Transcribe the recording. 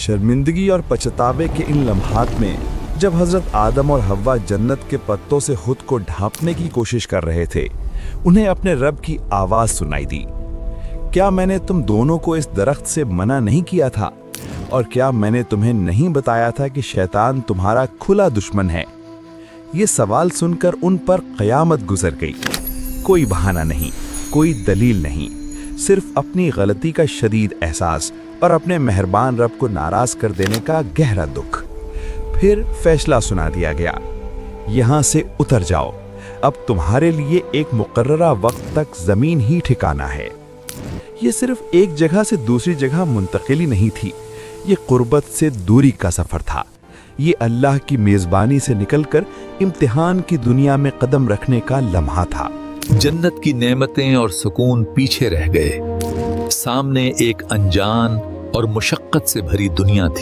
शर्मिंदगी और पछतावे के इन लम्हात में जब हजरत आदम और हव्वा जन्नत के पत्तों से खुद को ढांपने की कोशिश कर रहे थे, उन्हें अपने रब की आवाज सुनाई दी। क्या मैंने तुम दोनों को इस दरख्त से मना नहीं किया था? और क्या मैंने तुम्हें नहीं बताया था कि शैतान तुम्हारा खुला दुश्मन है? ये सवाल सुनकर उन पर क़यामत गुजर गई। कोई बहाना नहीं, कोई दलील नहीं, सिर्फ अपनी गलती का शदीद एहसास और अपने मेहरबान रब को नाराज कर देने का गहरा दुख। फिर फैसला सुना दिया गया, यहाँ से उतर जाओ, अब तुम्हारे लिए एक मुकर्ररा वक्त तक जमीन ही ठिकाना है। ये सिर्फ एक जगह से दूसरी जगह मुंतकिली नहीं थी, ये कुर्बत से दूरी का सफर था। ये अल्लाह की मेजबानी से निकलकर इम्तिहान की दुनिया में कदम रखने का लम्हा था। जन्नत की नेमतें और सुकून पीछे रह गए। सामने एक अनजान और मुशक्कत से भरी दुनिया थी।